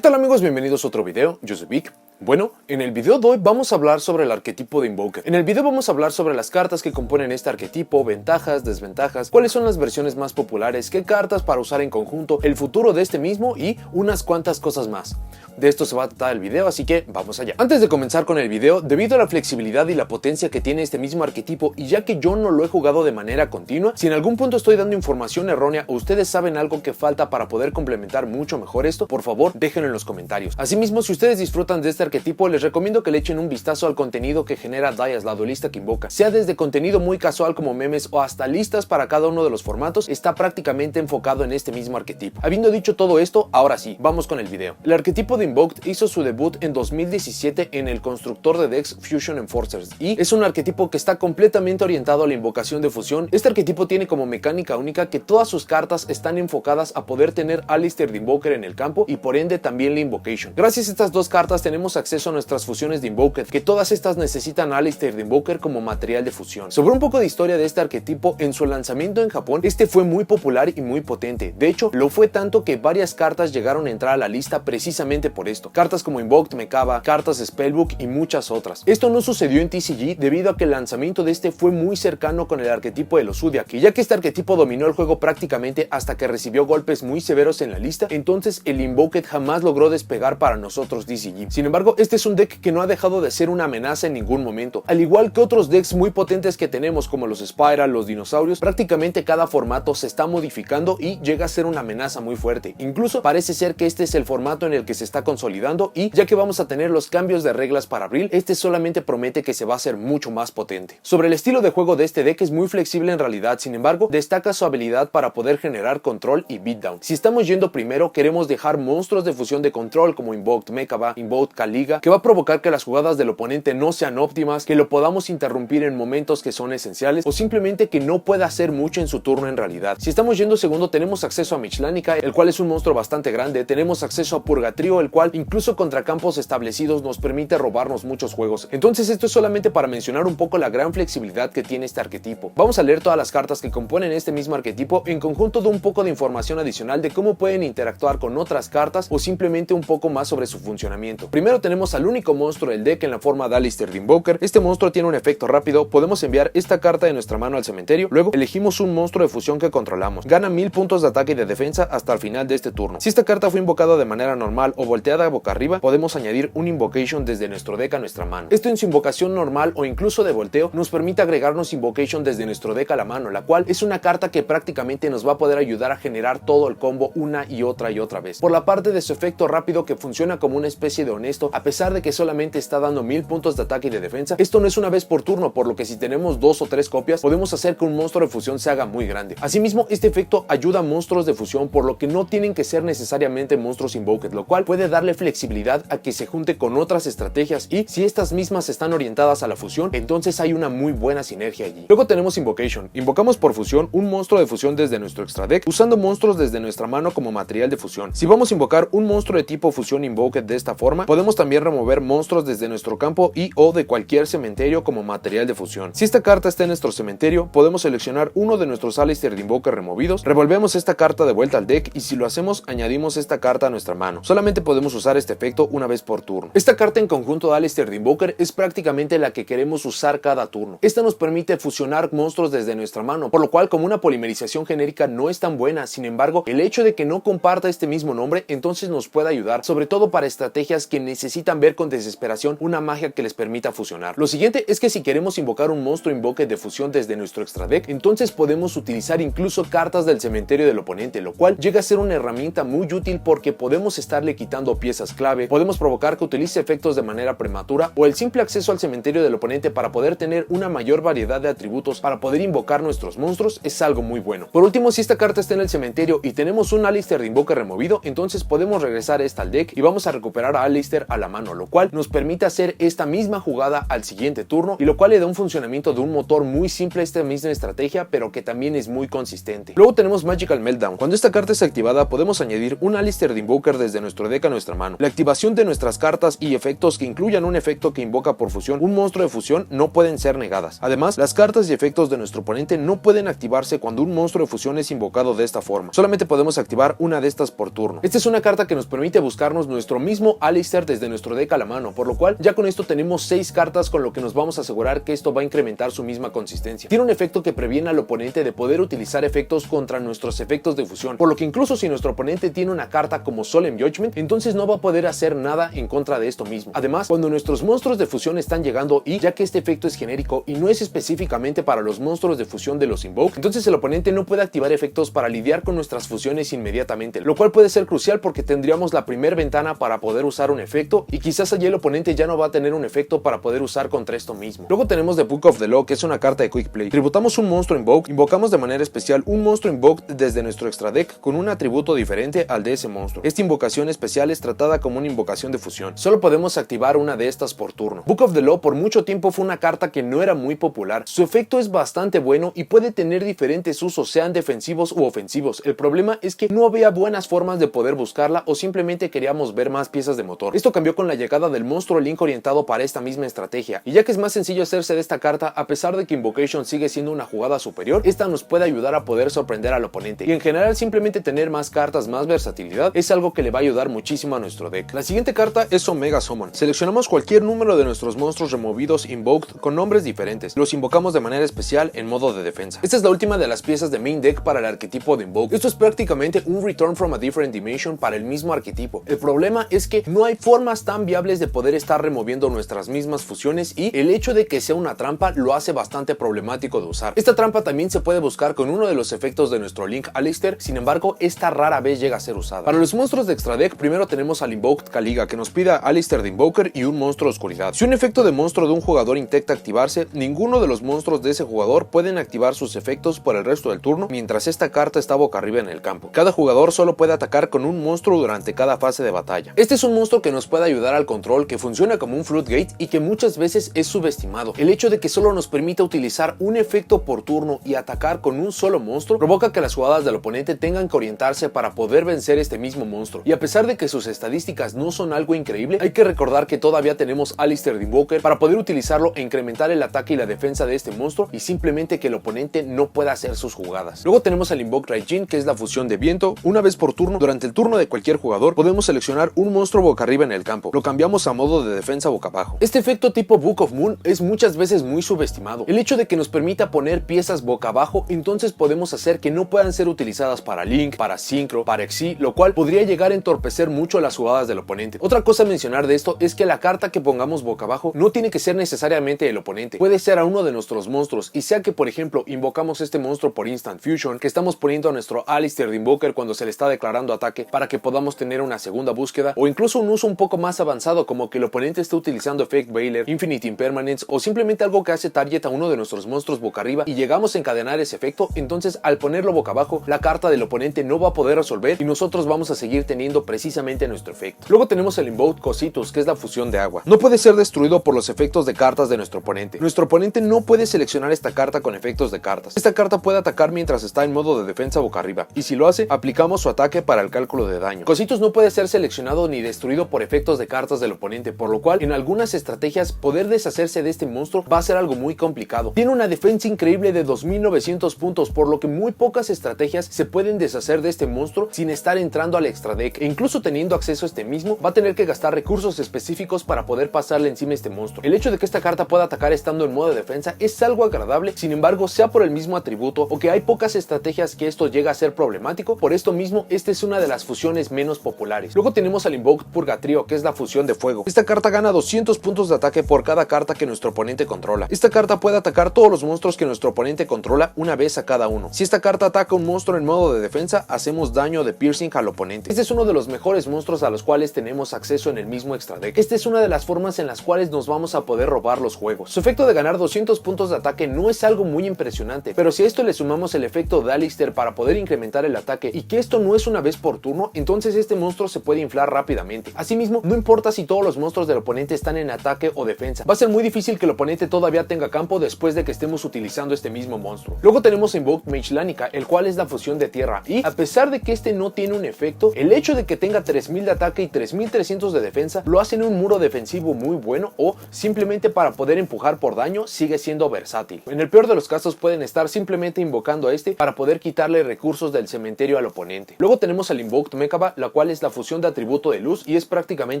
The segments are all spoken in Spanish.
¿Qué tal amigos? Bienvenidos a otro video, yo soy Vic. Bueno, en el video de hoy vamos a hablar sobre el arquetipo de Invoker. En el video vamos a hablar sobre las cartas que componen este arquetipo, ventajas, desventajas, cuáles son las versiones más populares, qué cartas para usar en conjunto, el futuro de este mismo y unas cuantas cosas más. De esto se va a tratar el video, así que vamos allá. Antes de comenzar con el video, debido a la flexibilidad y la potencia que tiene este mismo arquetipo y ya que yo no lo he jugado de manera continua, si en algún punto estoy dando información errónea o ustedes saben algo que falta para poder complementar mucho mejor esto, por favor déjenlo en los comentarios. Asimismo, si ustedes disfrutan de este arquetipo, les recomiendo que le echen un vistazo al contenido que genera Daias, la duelista que invoca. Sea desde contenido muy casual como memes o hasta listas para cada uno de los formatos, está prácticamente enfocado en este mismo arquetipo. Habiendo dicho todo esto, ahora sí, vamos con el video. El arquetipo de Invoked hizo su debut en 2017 en el constructor de decks Fusion Enforcers y es un arquetipo que está completamente orientado a la invocación de fusión. Este arquetipo tiene como mecánica única que todas sus cartas están enfocadas a poder tener Alistair de Invoker en el campo y por ende también la Invocation. Gracias a estas dos cartas tenemos acceso a nuestras fusiones de Invoked, que todas estas necesitan a Alistair de Invoker como material de fusión. Sobre un poco de historia de este arquetipo, en su lanzamiento en Japón, este fue muy popular y muy potente. De hecho, lo fue tanto que varias cartas llegaron a entrar a la lista precisamente por esto. Cartas como Invoked Mekaba, cartas Spellbook y muchas otras. Esto no sucedió en TCG debido a que el lanzamiento de este fue muy cercano con el arquetipo de los Zodiac, y ya que este arquetipo dominó el juego prácticamente hasta que recibió golpes muy severos en la lista, entonces el Invoked jamás logró despegar para nosotros TCG. Sin embargo, este es un deck que no ha dejado de ser una amenaza en ningún momento. Al igual que otros decks muy potentes que tenemos como los Spiral, los dinosaurios, prácticamente cada formato se está modificando y llega a ser una amenaza muy fuerte. Incluso parece ser que este es el formato en el que se está consolidando y ya que vamos a tener los cambios de reglas para abril, este solamente promete que se va a hacer mucho más potente. Sobre el estilo de juego de este deck es muy flexible en realidad, sin embargo, destaca su habilidad para poder generar control y beatdown. Si estamos yendo primero, queremos dejar monstruos de fusión de control como Invoked Mekaba, Invoked Kaliga, que va a provocar que las jugadas del oponente no sean óptimas, que lo podamos interrumpir en momentos que son esenciales o simplemente que no pueda hacer mucho en su turno en realidad. Si estamos yendo segundo, tenemos acceso a Michlanica, el cual es un monstruo bastante grande, tenemos acceso a Purgatrio, el cual incluso contra campos establecidos nos permite robarnos muchos juegos. Entonces esto es solamente para mencionar un poco la gran flexibilidad que tiene este arquetipo. Vamos a leer todas las cartas que componen este mismo arquetipo en conjunto de un poco de información adicional de cómo pueden interactuar con otras cartas o simplemente un poco más sobre su funcionamiento. Primero tenemos al único monstruo del deck en la forma de Alistair de Invoker. Este monstruo tiene un efecto rápido, podemos enviar esta carta de nuestra mano al cementerio, luego elegimos un monstruo de fusión que controlamos. Gana 1000 puntos de ataque y de defensa hasta el final de este turno. Si esta carta fue invocada de manera normal o volteada boca arriba, podemos añadir un Invocation desde nuestro deck a nuestra mano. Esto en su invocación normal o incluso de volteo nos permite agregarnos Invocation desde nuestro deck a la mano, la cual es una carta que prácticamente nos va a poder ayudar a generar todo el combo una y otra vez. Por la parte de su efecto rápido que funciona como una especie de honesto, a pesar de que solamente está dando 1000 puntos de ataque y de defensa, esto no es una vez por turno, por lo que si tenemos 2 o 3 copias, podemos hacer que un monstruo de fusión se haga muy grande. Asimismo, este efecto ayuda a monstruos de fusión, por lo que no tienen que ser necesariamente monstruos Invoked, lo cual puede darle flexibilidad a que se junte con otras estrategias y si estas mismas están orientadas a la fusión, entonces hay una muy buena sinergia allí. Luego tenemos Invocation. Invocamos por fusión un monstruo de fusión desde nuestro extra deck, usando monstruos desde nuestra mano como material de fusión. Si vamos a invocar un monstruo de tipo fusión Invoked de esta forma, podemos también remover monstruos desde nuestro campo y o de cualquier cementerio como material de fusión. Si esta carta está en nuestro cementerio, podemos seleccionar uno de nuestros Alistair de Invoker removidos, revolvemos esta carta de vuelta al deck y si lo hacemos, añadimos esta carta a nuestra mano. Solamente podemos usar este efecto una vez por turno. Esta carta en conjunto de Alistair de Invoker es prácticamente la que queremos usar cada turno. Esta nos permite fusionar monstruos desde nuestra mano, por lo cual como una polimerización genérica no es tan buena. Sin embargo, el hecho de que no comparta este mismo nombre entonces nos puede ayudar, sobre todo para estrategias que necesitan ver con desesperación una magia que les permita fusionar. Lo siguiente es que si queremos invocar un monstruo Invoked de fusión desde nuestro extra deck, entonces podemos utilizar incluso cartas del cementerio del oponente, lo cual llega a ser una herramienta muy útil porque podemos estarle quitando piezas clave, podemos provocar que utilice efectos de manera prematura o el simple acceso al cementerio del oponente para poder tener una mayor variedad de atributos para poder invocar nuestros monstruos es algo muy bueno. Por último, si esta carta está en el cementerio y tenemos un Alistair de Invoker removido, entonces podemos regresar esta al deck y vamos a recuperar a Alistair a la mano, lo cual nos permite hacer esta misma jugada al siguiente turno y lo cual le da un funcionamiento de un motor muy simple a esta misma estrategia, pero que también es muy consistente. Luego tenemos Magical Meltdown. Cuando esta carta es activada podemos añadir un Alistair de Invoker desde nuestro deck a nuestra mano. La activación de nuestras cartas y efectos que incluyan un efecto que invoca por fusión un monstruo de fusión no pueden ser negadas. Además, las cartas y efectos de nuestro oponente no pueden activarse cuando un monstruo de fusión es invocado de esta forma. Solamente podemos activar una de estas por turno. Esta es una carta que nos permite buscarnos nuestro mismo Alistair desde nuestro deck a la mano, por lo cual ya con esto tenemos 6 cartas, con lo que nos vamos a asegurar que esto va a incrementar su misma consistencia. Tiene un efecto que previene al oponente de poder utilizar efectos contra nuestros efectos de fusión, por lo que incluso si nuestro oponente tiene una carta como Solemn Judgment, entonces no va a poder hacer nada en contra de esto mismo. Además, cuando nuestros monstruos de fusión están llegando y ya que este efecto es genérico y no es específicamente para los monstruos de fusión de los Invoke, entonces el oponente no puede activar efectos para lidiar con nuestras fusiones inmediatamente, lo cual puede ser crucial porque tendríamos la primera ventana para poder usar un efecto y quizás allí el oponente ya no va a tener un efecto para poder usar contra esto mismo. Luego tenemos The Book of the Law, que es una carta de Quick Play. Tributamos un monstruo Invoke, invocamos de manera especial un monstruo Invoke desde nuestro extra deck con un atributo diferente al de ese monstruo. Esta invocación especial es tratada como una invocación de fusión. Solo podemos activar una de estas por turno. Book of the Law por mucho tiempo fue una carta que no era muy popular. Su efecto es bastante bueno y puede tener diferentes usos, sean defensivos u ofensivos. El problema es que no había buenas formas de poder buscarla o simplemente queríamos ver más piezas de motor. Esto cambió con la llegada del monstruo Link orientado para esta misma estrategia, y ya que es más sencillo hacerse de esta carta, a pesar de que Invocation sigue siendo una jugada superior, esta nos puede ayudar a poder sorprender al oponente, y en general simplemente tener más cartas, más versatilidad, es algo que le va a ayudar muchísimo a nuestro deck. La siguiente carta es Omega Summon. Seleccionamos cualquier número de nuestros monstruos removidos invoked con nombres diferentes, los invocamos de manera especial en modo de defensa. Esta es la última de las piezas de main deck para el arquetipo de Invoke. Esto es prácticamente un Return from a Different Dimension para el mismo arquetipo. El problema es que no hay formas tan viables de poder estar removiendo nuestras mismas fusiones, y el hecho de que sea una trampa lo hace bastante problemático de usar. Esta trampa también se puede buscar con uno de los efectos de nuestro Link Alistair, sin embargo esta rara vez llega a ser usada. Para los monstruos de extra deck, primero tenemos al Invoked Kaliga, que nos pide a Alistair de Invoker y un monstruo de oscuridad. Si un efecto de monstruo de un jugador intenta activarse, ninguno de los monstruos de ese jugador pueden activar sus efectos por el resto del turno mientras esta carta está boca arriba en el campo. Cada jugador solo puede atacar con un monstruo durante cada fase de batalla. Este es un monstruo que nos puede ayudar al control, que funciona como un Floodgate y que muchas veces es subestimado. El hecho de que solo nos permita utilizar un efecto por turno y atacar con un solo monstruo provoca que las jugadas del oponente tengan que orientarse para poder vencer este mismo monstruo. Y a pesar de que sus estadísticas no son algo increíble, hay que recordar que todavía tenemos Alistair de Invoker para poder utilizarlo e incrementar el ataque y la defensa de este monstruo, y simplemente que el oponente no pueda hacer sus jugadas. Luego tenemos al Invoke Raijin, que es la fusión de viento. Una vez por turno, durante el turno de cualquier jugador, podemos seleccionar un monstruo boca arriba en el campo. Lo cambiamos a modo de defensa boca abajo. Este efecto tipo Book of Moon es muchas veces muy subestimado. El hecho de que nos permita poner piezas boca abajo, entonces podemos hacer que no puedan ser utilizadas para Link, para Synchro, para Xyz, lo cual podría llegar a entorpecer mucho las jugadas del oponente. Otra cosa a mencionar de esto es que la carta que pongamos boca abajo no tiene que ser necesariamente el oponente, puede ser a uno de nuestros monstruos, y sea que por ejemplo invocamos este monstruo por Instant Fusion, que estamos poniendo a nuestro Alistair de Invoker cuando se le está declarando ataque para que podamos tener una segunda búsqueda, o incluso un uso un poco más avanzado como que el oponente esté utilizando Effect Veiler, Infinite Impermanence o simplemente algo que hace target a uno de nuestros monstruos boca arriba y llegamos a encadenar ese efecto, entonces al ponerlo boca abajo la carta del oponente no va a poder resolver y nosotros vamos a seguir teniendo precisamente nuestro efecto. Luego tenemos el Invoked Cositus, que es la fusión de agua. No puede ser destruido por los efectos de cartas de nuestro oponente. Nuestro oponente no puede seleccionar esta carta con efectos de cartas. Esta carta puede atacar mientras está en modo de defensa boca arriba, y si lo hace, aplicamos su ataque para el cálculo de daño. Cositus no puede ser seleccionado ni destruido por efectos de cartas del oponente, por lo cual en algunas estrategias poder deshacerse de este monstruo va a ser algo muy complicado. Tiene una defensa increíble de 2900 puntos, por lo que muy pocas estrategias se pueden deshacer de este monstruo sin estar entrando al extra deck, e incluso teniendo acceso a este mismo va a tener que gastar recursos específicos para poder pasarle encima a este monstruo. El hecho de que esta carta pueda atacar estando en modo de defensa es algo agradable, sin embargo, sea por el mismo atributo o que hay pocas estrategias que esto llega a ser problemático, por esto mismo esta es una de las fusiones menos populares. Luego tenemos al Invoked Purgatrio, que es la fusión de fuego. Esta carta gana 200 puntos de ataque por cada carta que nuestro oponente controla. Esta carta puede atacar todos los monstruos que nuestro oponente controla una vez a cada uno. Si esta carta ataca un monstruo en modo de defensa, hacemos daño de piercing al oponente. Este es uno de los mejores monstruos a los cuales tenemos acceso en el mismo extra deck. Esta es una de las formas en las cuales nos vamos a poder robar los juegos. Su efecto de ganar 200 puntos de ataque no es algo muy impresionante, pero si a esto le sumamos el efecto de Alistair para poder incrementar el ataque y que esto no es una vez por turno, entonces este monstruo se puede inflar rápidamente. Asimismo, no importa si todos los monstruos del oponente están en ataque o defensa, va a ser muy difícil que el oponente todavía tenga campo después de que estemos utilizando este mismo monstruo. Luego tenemos a Invoked Mage Lanica, el cual es la fusión de tierra, y a pesar de que este no tiene un efecto, el hecho de que tenga 3000 de ataque y 3300 de defensa lo hacen un muro defensivo muy bueno, o simplemente para poder empujar por daño sigue siendo versátil. En el peor de los casos pueden estar simplemente invocando a este para poder quitarle recursos del cementerio al oponente. Luego tenemos al Invoked Mechaba, la cual es la fusión de atributo de luz y es prácticamente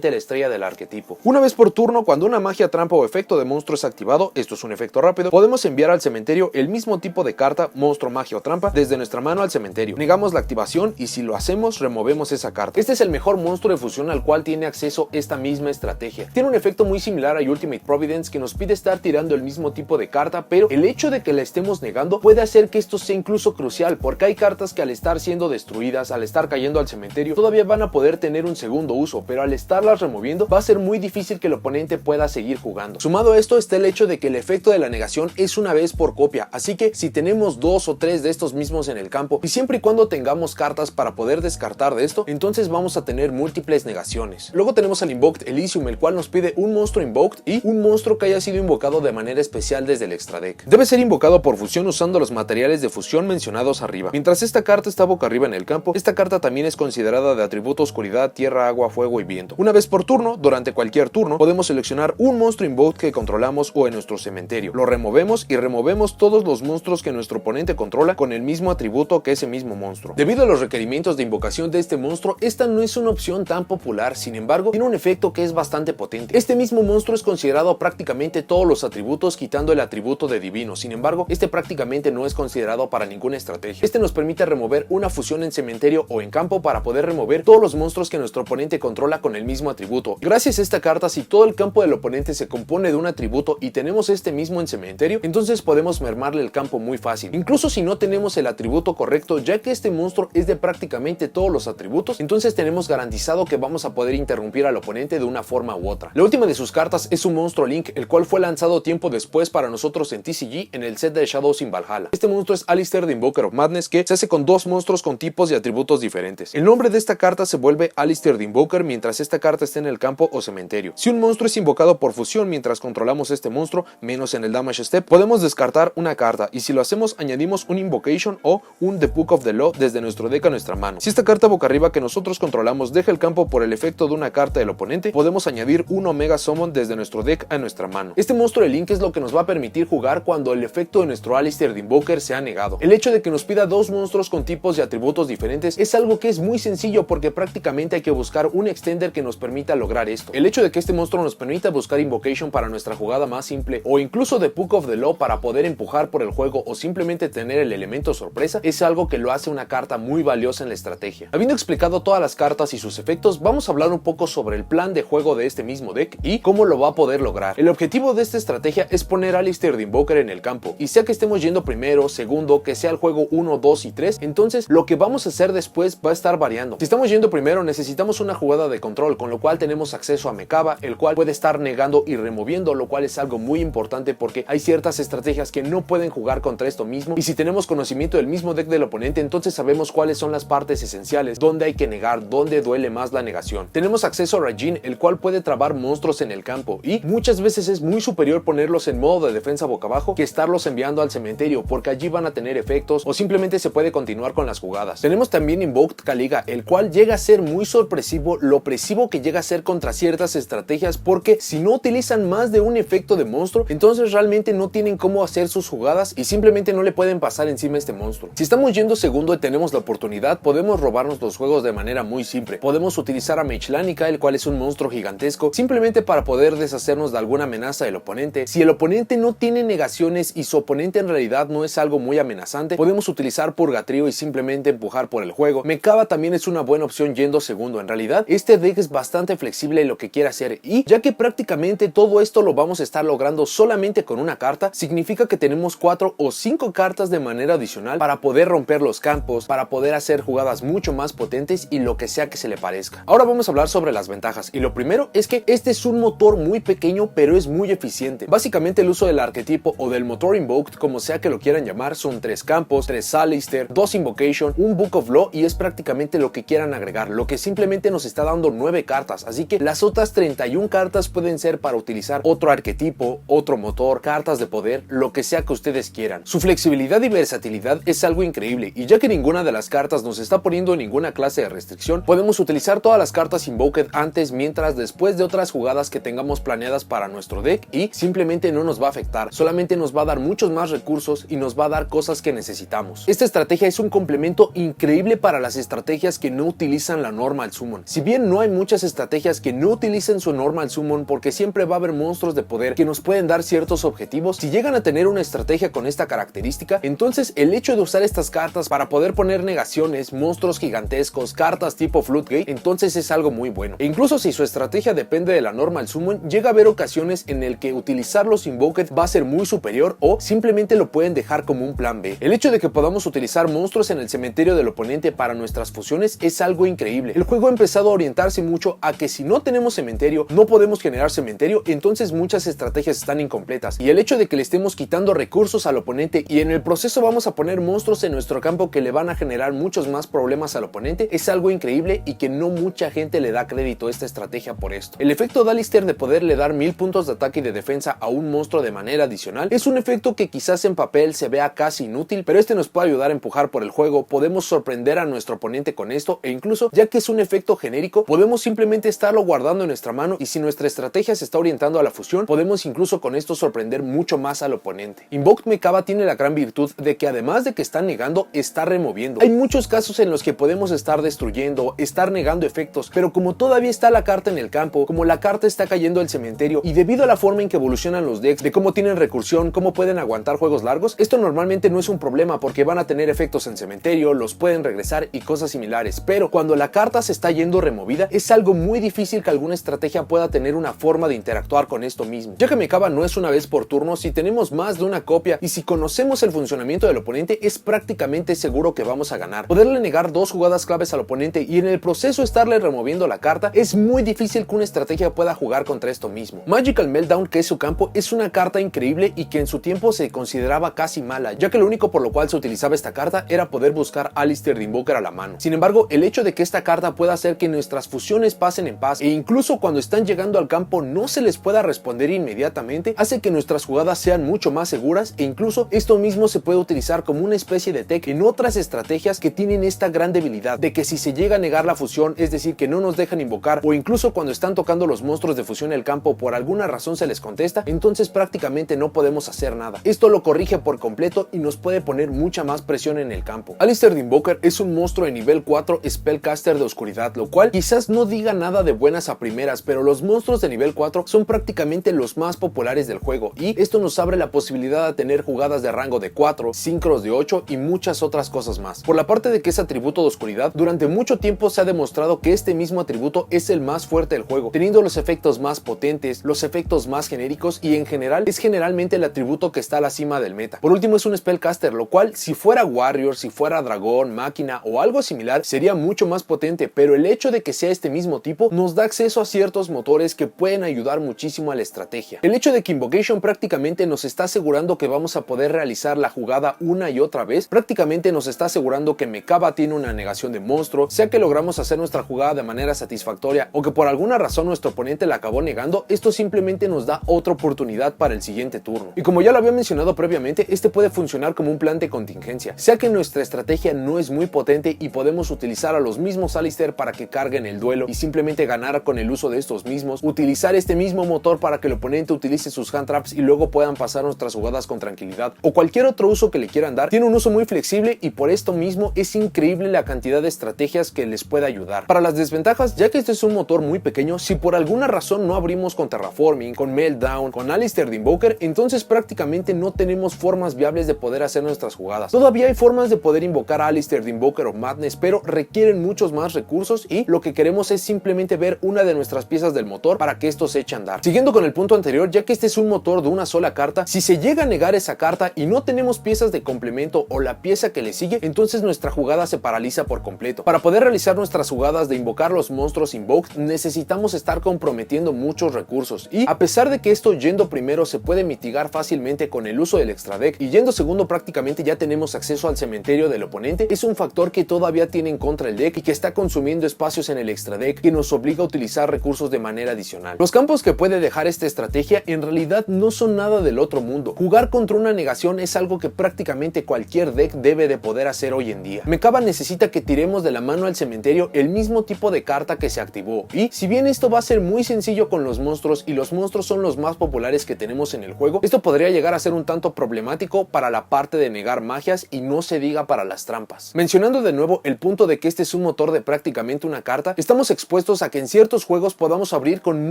la estrella del arquetipo. Una vez por turno, cuando una magia, trampa o efecto de monstruo es activado, esto es un efecto rápido, podemos enviar al cementerio el mismo tipo de carta, monstruo, magia o trampa desde nuestra mano al cementerio. Negamos la activación y si lo hacemos, removemos esa carta. Este es el mejor monstruo de fusión al cual tiene acceso esta misma estrategia. Tiene un efecto muy similar a Ultimate Providence que nos pide estar tirando el mismo tipo de carta, pero el hecho de que la estemos negando puede hacer que esto sea incluso crucial, porque hay cartas que al estar siendo destruidas, al estar cayendo al cementerio, todavía van a poder tener un segundo uso, pero al estarlas removiendo va a ser muy difícil que el oponente pueda seguir jugando. Sumado a esto está el hecho de que el efecto de la negación es una vez por copia, así que si tenemos 2 o 3 de estos mismos en el campo, y siempre y cuando tengamos cartas para poder descartar de esto, entonces vamos a tener múltiples negaciones. Luego tenemos al Invoked Elysium, el cual nos pide un monstruo Invoked y un monstruo que haya sido invocado de manera especial desde el extra deck. Debe ser invocado por fusión usando los materiales de fusión mencionados arriba. Mientras esta carta está boca arriba en el campo, esta carta también es considerada de atributo oscuridad, tierra, agua, fuego y viento. Una vez por turno, durante cualquier turno, podemos seleccionar un monstruo Invoked que controlamos o en nuestro cementerio. Lo removemos y removemos todos los monstruos que nuestro oponente controla con el mismo atributo que ese mismo monstruo. Debido a los requerimientos de invocación de este monstruo, esta no es una opción tan popular, sin embargo, tiene un efecto que es bastante potente. Este mismo monstruo es considerado prácticamente todos los atributos quitando el atributo de divino, sin embargo, este prácticamente no es considerado para ninguna estrategia. Este nos permite remover una fusión en cementerio o en campo para poder remover todos los monstruos que nuestro oponente controla con el mismo atributo. Gracias a esta carta, si todo el campo del oponente se compone de un atributo y tenemos este mismo en cementerio, entonces podemos mermarle el campo muy fácil. Incluso si no tenemos el atributo correcto, ya que este monstruo es de prácticamente todos los atributos, entonces tenemos garantizado que vamos a poder interrumpir al oponente de una forma u otra. La última de sus cartas es un monstruo Link, el cual fue lanzado tiempo después para nosotros en TCG en el set de Shadows in Valhalla. Este monstruo es Alistair the Invoker of Madness, que se hace con dos monstruos con tipos y atributos diferentes. El nombre de esta carta se vuelve Alistair the Invoker mientras esta carta esté en el campo o cementerio. Si un monstruo es invocado por fusión mientras controlamos este monstruo, menos en el damage step, podemos descartar una carta, y si lo hacemos añadimos un invocation o un The Book of the Law desde nuestro deck a nuestra mano. Si esta carta boca arriba que nosotros controlamos deja el campo por el efecto de una carta del oponente, podemos añadir un Omega Summon desde nuestro deck a nuestra mano. Este monstruo de Link es lo que nos va a permitir jugar cuando el efecto de nuestro Alistair the Invoker se ha negado. El hecho de que nos pida dos monstruos con tipos y atributos diferentes es algo que es muy sencillo porque prácticamente hay que buscar un extender que nos permita lograr esto. El hecho de que este monstruo nos permita buscar Invocation para nuestra jugada más simple o incluso The Book of the Law para poder empujar por el juego o simplemente tener el elemento sorpresa es algo que lo hace una carta muy valiosa en la estrategia. Habiendo explicado todas las cartas y sus efectos, vamos a hablar un poco sobre el plan de juego de este mismo deck y cómo lo va a poder lograr. El objetivo de esta estrategia es poner a Alistair the Invoker en el campo, y sea que estemos yendo primero, segundo, que sea el juego 1, 2 y 3, entonces lo que vamos a hacer después va a estar variando. Si estamos yendo primero, necesitamos una jugada de control, con lo cual tenemos acceso a Mechaba, el cual puede estar negando y removiendo, lo cual es algo muy importante porque hay ciertas estrategias que no pueden jugar contra esto mismo, y si tenemos conocimiento del mismo deck del oponente, entonces sabemos cuáles son las partes esenciales, dónde hay que negar, dónde duele más la negación. Tenemos acceso a Rajin, el cual puede trabar monstruos en el campo, y muchas veces es muy superior ponerlos en modo de defensa boca abajo que estarlos enviando al cementerio, porque allí van a tener efectos o simplemente se puede continuar con las jugadas. Tenemos también Invoked Caliga, el cual llega a ser muy sorpresivo lo opresivo que llega a ser contra ciertas estrategias, porque si no utilizan más de un efecto de monstruo, entonces realmente no tienen cómo hacer sus jugadas y simplemente no le pueden pasar encima a este monstruo. Si estamos yendo segundo y tenemos la oportunidad, podemos robarnos los juegos de manera muy simple. Podemos utilizar a Mage Lanica, el cual es un monstruo gigantesco, simplemente para poder deshacernos de alguna amenaza del oponente. Si el oponente no tiene negaciones y su oponente en realidad no es algo muy amenazante, podemos utilizar Purgatrio y simplemente empujar por el juego. Mechaba también es una buena opción yendo segundo. En realidad, este deck es bastante flexible en lo que quiere hacer, y ya que prácticamente todo esto lo vamos a estar logrando solamente con una carta, significa que tenemos 4 o 5 cartas de manera adicional para poder romper los campos, para poder hacer jugadas mucho más potentes y lo que sea que se le parezca. Ahora vamos a hablar sobre las ventajas, y lo primero es que este es un motor muy pequeño pero es muy eficiente. Básicamente el uso del arquetipo o del motor Invoked, como sea que lo quieran llamar, son 3 campos, 3 Alistair, 2 Invocation, un Book of Law, y es prácticamente lo que quieran agregar, lo que simplemente nos está dando 9 cartas, así que las otras 31 cartas pueden ser para utilizar otro arquetipo, otro motor, cartas de poder, lo que sea que ustedes quieran. Su flexibilidad y versatilidad es algo increíble, y ya que ninguna de las cartas nos está poniendo ninguna clase de restricción, podemos utilizar todas las cartas Invoked antes, mientras, después de otras jugadas que tengamos planeadas para nuestro deck, y simplemente no nos va a afectar, solamente nos va a dar muchos más recursos y nos va a dar cosas que necesitamos. Esta estrategia es un complemento increíble para las estrategias que no utilizan la Normal Summon. Si bien no hay muchas estrategias que no utilicen su Normal Summon, porque siempre va a haber monstruos de poder que nos pueden dar ciertos objetivos, si llegan a tener una estrategia con esta característica, entonces el hecho de usar estas cartas para poder poner negaciones, monstruos gigantescos, cartas tipo Floodgate, entonces es algo muy bueno. E incluso si su estrategia depende de la Normal Summon, llega a haber ocasiones en el que utilizar los Invoked va a ser muy superior, o simplemente lo pueden dejar como un plan B. El hecho de que podamos utilizar monstruos en el cementerio del oponente para nuestras fusiones es algo increíble. El juego ha empezado a orientarse mucho a que si no tenemos cementerio, no podemos generar cementerio, entonces muchas estrategias están incompletas. Y el hecho de que le estemos quitando recursos al oponente y en el proceso vamos a poner monstruos en nuestro campo que le van a generar muchos más problemas al oponente es algo increíble, y que no mucha gente le da crédito a esta estrategia por esto. El efecto de Alistair de poderle dar 1000 puntos de ataque y de defensa a un monstruo de manera adicional es un efecto que quizás en papel se vea casi inútil, pero este nos puede ayudar a empujar por el juego. Podemos sorprender a nuestro oponente con esto, e incluso, ya que es un efecto genérico, podemos simplemente estarlo guardando en nuestra mano, y si nuestra estrategia se está orientando a la fusión, podemos incluso con esto sorprender mucho más al oponente. Invoked Mekaba tiene la gran virtud de que además de que está negando, está removiendo. Hay muchos casos en los que podemos estar destruyendo, estar negando efectos, pero como todavía está la carta en el campo, como la carta está cayendo al cementerio, y debido a la forma en que evolucionan los decks, de cómo tienen recursión, cómo pueden aguantar juegos largos, esto normalmente no es un problema porque van a tener efectos en cementerio, los pueden regresar y cosas similares. Pero cuando la carta se está yendo removida, es algo muy difícil que alguna estrategia pueda tener una forma de interactuar con esto mismo. Ya que Mekaba no es una vez por turno, si tenemos más de una copia y si conocemos el funcionamiento del oponente, es prácticamente seguro que vamos a ganar. Poderle negar 2 jugadas claves al oponente y en el proceso estarle removiendo la carta, es muy difícil que una estrategia pueda jugar contra esto mismo. Magical Meltdown, que es su campo, es una carta increíble y que en su tiempo se consideraba casi mala, ya que lo único por lo cual se utilizaba esta carta era poder buscar Alistair de Invoker a la mano. Sin embargo, el hecho de que esta carta pueda hacer que nuestras fusiones pasen en paz, e incluso cuando están llegando al campo no se les pueda responder inmediatamente, hace que nuestras jugadas sean mucho más seguras, e incluso esto mismo se puede utilizar como una especie de tech en otras estrategias que tienen esta gran debilidad de que si se llega a negar la fusión, es decir, que no nos dejan invocar, o incluso cuando están tocando los monstruos de fusión en el campo por alguna razón se les contesta, entonces prácticamente no podemos hacer nada. Esto lo corrige por completo y nos puede poner mucha más presión en el campo. Alistair de Invoker es un monstruo de nivel 4 Spellcaster de oscuridad, lo cual quizás no diga nada de buenas a primeras, pero los monstruos de nivel 4 son prácticamente los más populares del juego, y esto nos abre la posibilidad de tener jugadas de rango de 4, sincros de 8 y muchas otras cosas más. Por la parte de que es atributo de oscuridad, durante mucho tiempo se ha demostrado que este mismo atributo es el más fuerte del juego, teniendo los efectos más potentes, los efectos más genéricos, y en general es generalmente el atributo que está a la cima del meta. Por último, es un Spellcaster, lo cual si fuera Warrior, si fuera Dragón, Máquina o algo similar sería mucho más potente, pero el hecho de que sea este mismo tipo nos da acceso a ciertos motores que pueden ayudar muchísimo a la estrategia. El hecho de que Invocation prácticamente nos está asegurando que vamos a poder realizar la jugada una y otra vez, prácticamente nos está asegurando que Mekaba tiene una negación de monstruo, sea que logramos hacer nuestra jugada de manera satisfactoria o que por alguna razón nuestro oponente la acabó negando, esto simplemente nos da otra oportunidad para el siguiente turno. Y como ya lo había mencionado previamente, este puede funcionar como un plan de contingencia, sea que nuestra estrategia no es muy potente y podemos utilizar a los mismos Alistair para que carguen el duelo y simplemente ganar con el uso de estos mismos, utilizar este mismo motor para que el oponente utilice sus hand traps y luego puedan pasar nuestras jugadas con tranquilidad, o cualquier otro uso que le quieran dar. Tiene un uso muy flexible y por esto mismo es increíble la cantidad de estrategias que les puede ayudar. Para las desventajas, ya que este es un motor muy pequeño, si por alguna razón no abrimos con Terraforming, con Meltdown, con Alistair de Invoker, entonces prácticamente no tenemos formas viables de poder hacer nuestras jugadas. Todavía hay formas de poder invocar a Alistair de Invoker o Madness, pero requieren muchos más recursos y lo que queremos es simplemente ver una de nuestras piezas del motor para que esto se eche a andar. Siguiendo con el punto anterior, ya que este es un motor de una sola carta, si se llega a negar esa carta y no tenemos piezas de complemento o la pieza que le sigue, entonces nuestra jugada se paraliza por completo. Para poder realizar nuestras jugadas de invocar los monstruos Invoked, necesitamos estar comprometiendo muchos recursos, y a pesar de que esto yendo primero se puede mitigar fácilmente con el uso del extra deck, y yendo segundo prácticamente ya tenemos acceso al cementerio del oponente, es un factor que todavía tiene en contra el deck y que está consumiendo espacios en el extra deck, deck que nos obliga a utilizar recursos de manera adicional. Los campos que puede dejar esta estrategia en realidad no son nada del otro mundo. Jugar contra una negación es algo que prácticamente cualquier deck debe de poder hacer hoy en día. Mekaba necesita que tiremos de la mano al cementerio el mismo tipo de carta que se activó, y si bien esto va a ser muy sencillo con los monstruos y los monstruos son los más populares que tenemos en el juego, esto podría llegar a ser un tanto problemático para la parte de negar magias y no se diga para las trampas. Mencionando de nuevo el punto de que este es un motor de prácticamente una carta, estamos expuestos a que en ciertos juegos podamos abrir con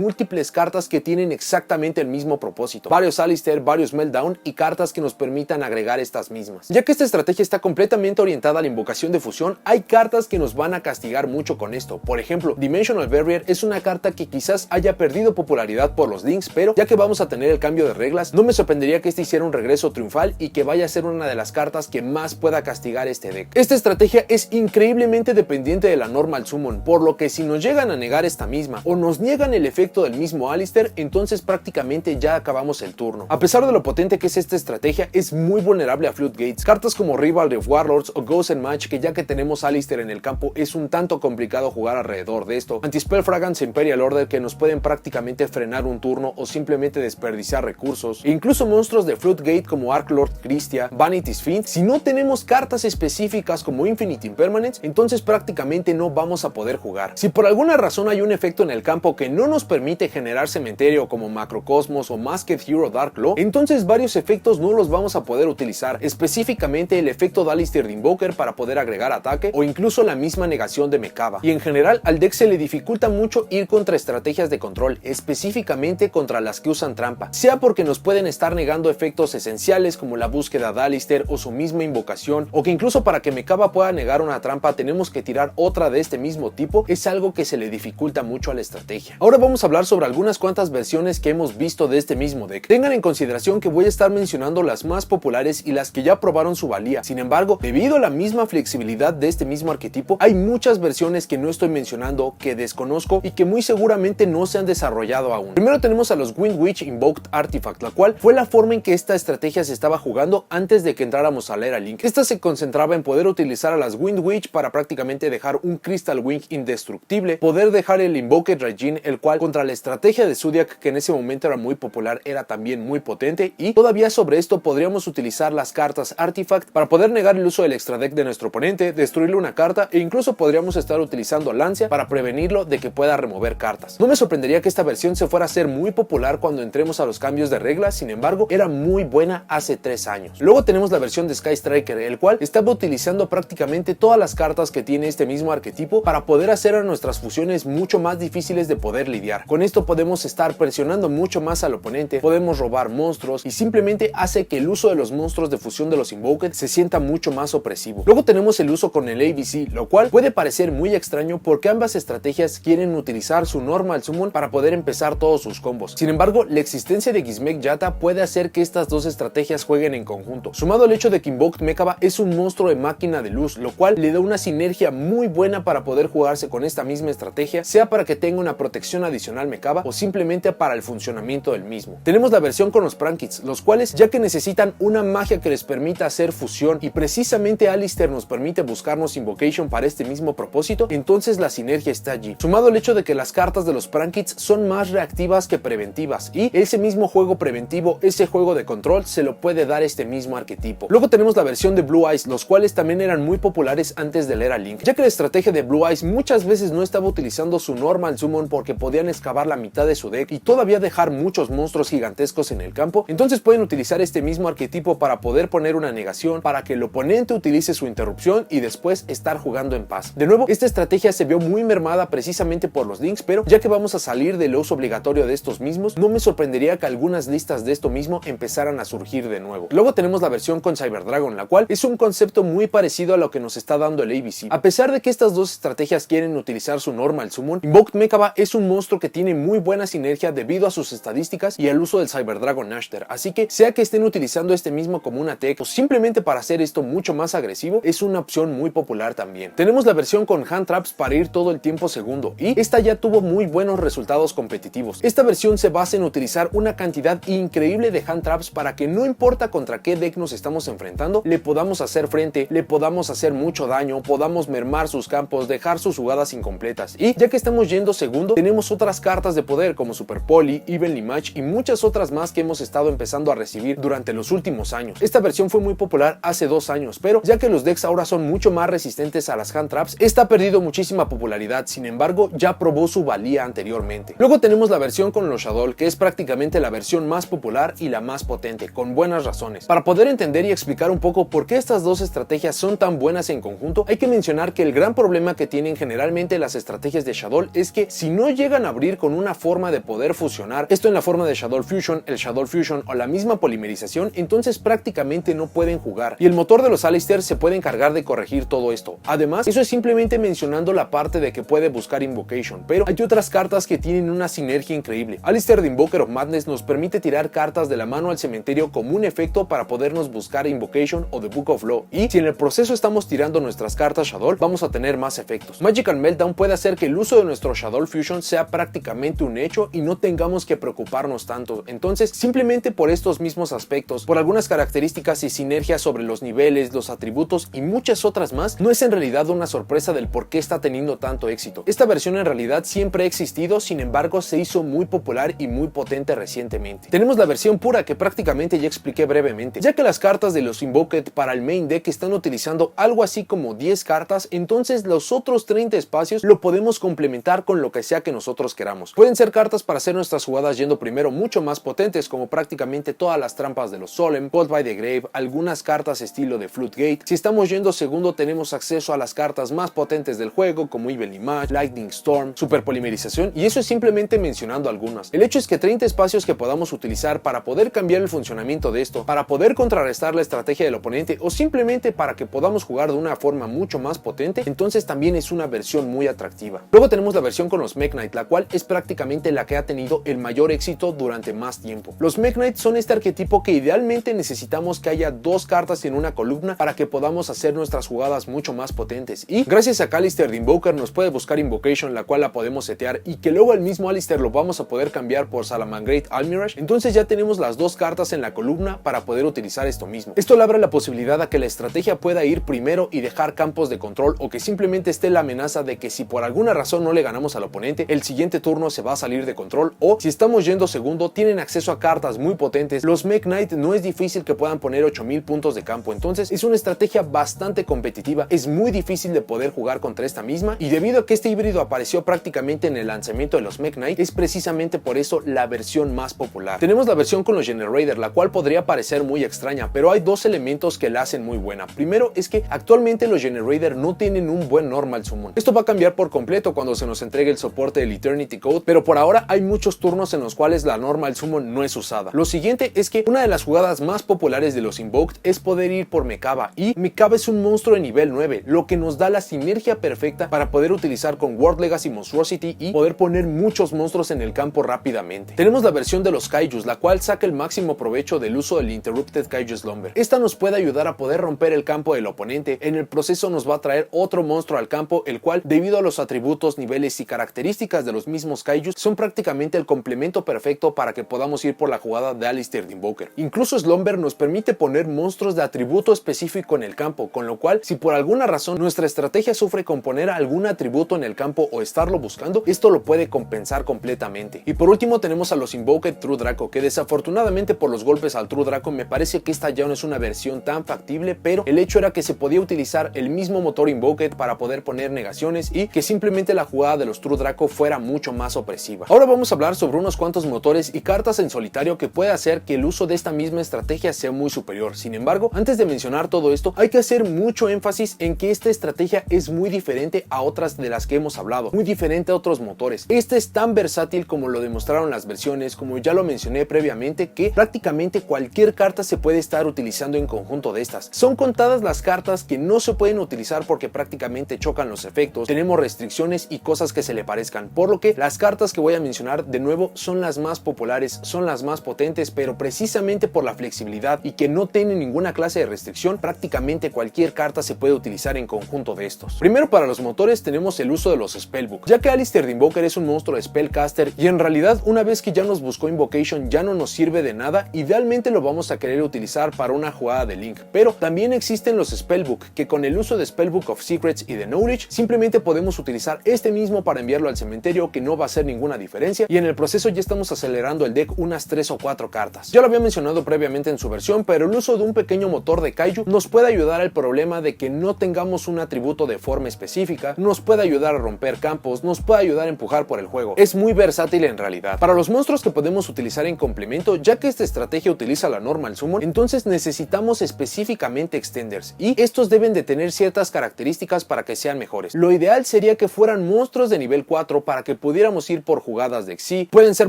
múltiples cartas que tienen exactamente el mismo propósito, varios Alistair, varios Meltdown y cartas que nos permitan agregar estas mismas. Ya que esta estrategia está completamente orientada a la invocación de fusión, hay cartas que nos van a castigar mucho con esto. Por ejemplo, Dimensional Barrier es una carta que quizás haya perdido popularidad por los links, pero ya que vamos a tener el cambio de reglas, no me sorprendería que este hiciera un regreso triunfal y que vaya a ser una de las cartas que más pueda castigar este deck. Esta estrategia es increíblemente dependiente de la Normal Summon, por lo que si nos llegan a negar esta misma o nos niegan el efecto del mismo Alistair, entonces prácticamente ya acabamos el turno. A pesar de lo potente que es esta estrategia, es muy vulnerable a Floodgates. Cartas como Rivalry of Warlords o Ghost and Match, que ya que tenemos Alistair en el campo es un tanto complicado jugar alrededor de esto. Anti-Spell Fragance Imperial Order, que nos pueden prácticamente frenar un turno o simplemente desperdiciar recursos, e incluso monstruos de Floodgate como Archlord Christia, Vanity's Fiend. Si no tenemos cartas específicas como Infinite Impermanence, entonces prácticamente no vamos a poder jugar. Si por alguna razón hay un efecto en el campo que no nos permite generar cementerio como Macrocosmos o Masked Hero Dark Law, entonces varios efectos no los vamos a poder utilizar, específicamente el efecto de Alistair de Invoker para poder agregar ataque o incluso la misma negación de Mekaba. Y en general al deck se le dificulta mucho ir contra estrategias de control, específicamente contra las que usan trampa, sea porque nos pueden estar negando efectos esenciales como la búsqueda de Alistair o su misma invocación, o que incluso para que Mekaba pueda negar una trampa tenemos que tirar otra de este mismo tipo. Es algo que se le dificulta mucho a la estrategia. Ahora vamos a hablar sobre algunas cuantas versiones que hemos visto de este mismo deck. Tengan en consideración que voy a estar mencionando las más populares y las que ya probaron su valía. Sin embargo, debido a la misma flexibilidad de este mismo arquetipo, hay muchas versiones que no estoy mencionando, que desconozco y que muy seguramente no se han desarrollado aún. Primero tenemos a los Wind Witch Invoked Artifact, la cual fue la forma en que esta estrategia se estaba jugando antes de que entráramos a la era Link. Esta se concentraba en poder utilizar a las Wind Witch para prácticamente dejar un Crystal Wing indestructible, poder dejar el Invoked Raijin, el cual contra la estrategia de Zodiac, que en ese momento era muy popular, era también muy potente, y todavía sobre esto podríamos utilizar las cartas Artifact para poder negar el uso del extra deck de nuestro oponente, destruirle una carta, e incluso podríamos estar utilizando Lancia para prevenirlo de que pueda remover cartas. No me sorprendería que esta versión se fuera a ser muy popular cuando entremos a los cambios de reglas, sin embargo era muy buena hace 3 años. Luego tenemos la versión de Sky Striker, el cual estaba utilizando prácticamente todas las cartas que tiene este mismo arquetipo para poder hacer a nuestras fusiones mucho más difíciles de poder lidiar. Con esto podemos estar presionando mucho más al oponente, podemos robar monstruos y simplemente hace que el uso de los monstruos de fusión de los Invoked se sienta mucho más opresivo. Luego tenemos el uso con el ABC, lo cual puede parecer muy extraño porque ambas estrategias quieren utilizar su Normal Summon para poder empezar todos sus combos. Sin embargo, la existencia de Gizmek Yata puede hacer que estas dos estrategias jueguen en conjunto, sumado al hecho de que Invoked Mekaba es un monstruo de máquina de luz, lo cual le da una sinergia muy buena para poder jugarse con esta misma estrategia, sea para que tenga una protección adicional Mekaba o simplemente para el funcionamiento del mismo. Tenemos la versión con los Prankits, los cuales ya que necesitan una magia que les permita hacer fusión y precisamente Alistair nos permite buscarnos Invocation para este mismo propósito, entonces la sinergia está allí. Sumado al hecho de que las cartas de los Prankits son más reactivas que preventivas y ese mismo juego preventivo, ese juego de control se lo puede dar este mismo arquetipo. Luego tenemos la versión de Blue Eyes, los cuales también eran muy populares antes de la era Link, ya que la estrategia de Blue Eyes muchas veces no estaba utilizando su Normal Summon porque podían excavar la mitad de su deck y todavía dejar muchos monstruos gigantescos en el campo, entonces pueden utilizar este mismo arquetipo para poder poner una negación para que el oponente utilice su interrupción y después estar jugando en paz. De nuevo, esta estrategia se vio muy mermada precisamente por los links, pero ya que vamos a salir del uso obligatorio de estos mismos, no me sorprendería que algunas listas de esto mismo empezaran a surgir de nuevo. Luego tenemos la versión con Cyber Dragon, la cual es un concepto muy parecido a lo que nos está dando el ABC. A pesar de que estas dos estrategias quieren utilizar su Normal Summon, Invoked Mekaba es un monstruo que tiene muy buena sinergia debido a sus estadísticas y al uso del Cyber Dragon Ashter, así que sea que estén utilizando este mismo como una tech o simplemente para hacer esto mucho más agresivo, es una opción muy popular también. Tenemos la versión con Hand Traps para ir todo el tiempo segundo y esta ya tuvo muy buenos resultados competitivos. Esta versión se basa en utilizar una cantidad increíble de Hand Traps para que no importa contra qué deck nos estamos enfrentando, le podamos hacer frente, le podamos hacer mucho daño, podamos mermar sus campos, dejar sus jugadas incompletas cuentas. Y ya que estamos yendo segundo, tenemos otras cartas de poder como Super Poly, Evenly Match y muchas otras más que hemos estado empezando a recibir durante los últimos años. Esta versión fue muy popular hace 2 años, pero ya que los decks ahora son mucho más resistentes a las hand traps, esta ha perdido muchísima popularidad. Sin embargo, ya probó su valía anteriormente. Luego tenemos la versión con los Shadow, que es prácticamente la versión más popular y la más potente, con buenas razones. Para poder entender y explicar un poco por qué estas dos estrategias son tan buenas en conjunto, hay que mencionar que el gran problema que tienen generalmente las estrategias de Shadow es que si no llegan a abrir con una forma de poder fusionar, esto en la forma de Shadow Fusion, el Shadow Fusion o la misma polimerización, entonces prácticamente no pueden jugar, y el motor de los Aleister se puede encargar de corregir todo esto. Además, eso es simplemente mencionando la parte de que puede buscar Invocation, pero hay otras cartas que tienen una sinergia increíble. Aleister de Invoker of Madness nos permite tirar cartas de la mano al cementerio como un efecto para podernos buscar Invocation o The Book of Law, y si en el proceso estamos tirando nuestras cartas Shadow, vamos a tener más efectos. Magical Meltdown puede hacer que el uso de nuestro Shadow Fusion sea prácticamente un hecho y no tengamos que preocuparnos tanto. Entonces, simplemente por estos mismos aspectos, por algunas características y sinergias sobre los niveles, los atributos y muchas otras más, no es en realidad una sorpresa del por qué está teniendo tanto éxito. Esta versión en realidad siempre ha existido, sin embargo se hizo muy popular y muy potente recientemente. Tenemos la versión pura que prácticamente ya expliqué brevemente, ya que las cartas de los Invoked para el main deck están utilizando algo así como 10 cartas, entonces los otros 30 espacios lo podemos complementar con lo que sea que nosotros queramos. Pueden ser cartas para hacer nuestras jugadas yendo primero mucho más potentes, como prácticamente todas las trampas de los Solemn, Called by the Grave, algunas cartas estilo de Floodgate. Si estamos yendo segundo, tenemos acceso a las cartas más potentes del juego como Evenly Match, Lightning Storm, Super Polimerización, y eso es simplemente mencionando algunas. El hecho es que 30 espacios que podamos utilizar para poder cambiar el funcionamiento de esto, para poder contrarrestar la estrategia del oponente o simplemente para que podamos jugar de una forma mucho más potente, entonces también es una versión muy atractiva. Luego tenemos la versión con los Mech Knight, la cual es prácticamente la que ha tenido el mayor éxito durante más tiempo. Los Mech Knight son este arquetipo que idealmente necesitamos que haya 2 cartas en una columna para que podamos hacer nuestras jugadas mucho más potentes, y gracias a que Aleister de Invoker nos puede buscar Invocation, la cual la podemos setear y que luego el mismo Aleister lo vamos a poder cambiar por Salamangreat Almirage, entonces ya tenemos las 2 cartas en la columna para poder utilizar esto mismo. Esto le abre la posibilidad a que la estrategia pueda ir primero y dejar campos de control, o que simplemente esté la amenaza de que si por alguna razón no le ganamos al oponente, el siguiente turno se va a salir de control, o si estamos yendo segundo, tienen acceso a cartas muy potentes. Los Mech Knight no es difícil que puedan poner 8000 puntos de campo, entonces es una estrategia bastante competitiva. Es muy difícil de poder jugar contra esta misma, y debido a que este híbrido apareció prácticamente en el lanzamiento de los Mech Knight, es precisamente por eso la versión más popular. Tenemos la versión con los Generator, la cual podría parecer muy extraña, pero hay 2 elementos que la hacen muy buena. Primero es que actualmente los Generator no tienen un buen normal summon. Esto va a cambiar por completo cuando se nos entregue el soporte del Eternity Code, pero por ahora hay muchos turnos en los cuales la normal summon no es usada. Lo siguiente es que una de las jugadas más populares de los Invoked es poder ir por Mekaba, y Mekaba es un monstruo de nivel 9, lo que nos da la sinergia perfecta para poder utilizar con World Legacy Monstrosity y poder poner muchos monstruos en el campo rápidamente. Tenemos la versión de los Kaijus, la cual saca el máximo provecho del uso del Interrupted Kaiju Slumber. Esta nos puede ayudar a poder romper el campo del oponente. En el proceso nos va a traer otro monstruo al campo, el cual, debido a los atributos, niveles y características de los mismos Kaijus, son prácticamente el complemento perfecto para que podamos ir por la jugada de Aleister de Invoker. Incluso Slumber nos permite poner monstruos de atributo específico en el campo, con lo cual, si por alguna razón nuestra estrategia sufre con poner algún atributo en el campo o estarlo buscando, esto lo puede compensar completamente. Y por último tenemos a los Invoked True Draco, que desafortunadamente por los golpes al True Draco me parece que esta ya no es una versión tan factible, pero el hecho era que se podía utilizar el mismo motor Invoked para poder poner negaciones y que simplemente la jugada de los True Draco fuera mucho más opresiva. Ahora vamos a hablar sobre unos cuantos motores y cartas en solitario que puede hacer que el uso de esta misma estrategia sea muy superior. Sin embargo, antes de mencionar todo esto, hay que hacer mucho énfasis en que esta estrategia es muy diferente a otras de las que hemos hablado, muy diferente a otros motores. Este es tan versátil como lo demostraron las versiones, como ya lo mencioné previamente, que prácticamente cualquier carta se puede estar utilizando en conjunto de estas. Son contadas las cartas que no se pueden utilizar porque prácticamente chocan los efectos, tenemos restricciones y cosas que se le parezcan, por lo que las cartas que voy a mencionar de nuevo son las más populares, son las más potentes, pero precisamente por la flexibilidad y que no tienen ninguna clase de restricción, prácticamente cualquier carta se puede utilizar en conjunto de estos. Primero, para los motores tenemos el uso de los Spellbook, ya que Aleister de Invoker es un monstruo de Spellcaster y en realidad una vez que ya nos buscó Invocation ya no nos sirve de nada. Idealmente lo vamos a querer utilizar para una jugada de Link, pero también existen los Spellbook, que con el uso de Spellbook of Secrets y de Knowledge simplemente podemos utilizar utilizar este mismo para enviarlo al cementerio, que no va a hacer ninguna diferencia, y en el proceso ya estamos acelerando el deck unas 3 o 4 cartas. Ya lo había mencionado previamente en su versión, pero el uso de un pequeño motor de Kaiju nos puede ayudar al problema de que no tengamos un atributo de forma específica, nos puede ayudar a romper campos, nos puede ayudar a empujar por el juego. Es muy versátil en realidad. Para los monstruos que podemos utilizar en complemento, ya que esta estrategia utiliza la Normal Summon, entonces necesitamos específicamente Extenders, y estos deben de tener ciertas características para que sean mejores. Lo ideal sería que fueran monstruos de nivel 4 para que pudiéramos ir por jugadas de Xyz. Pueden ser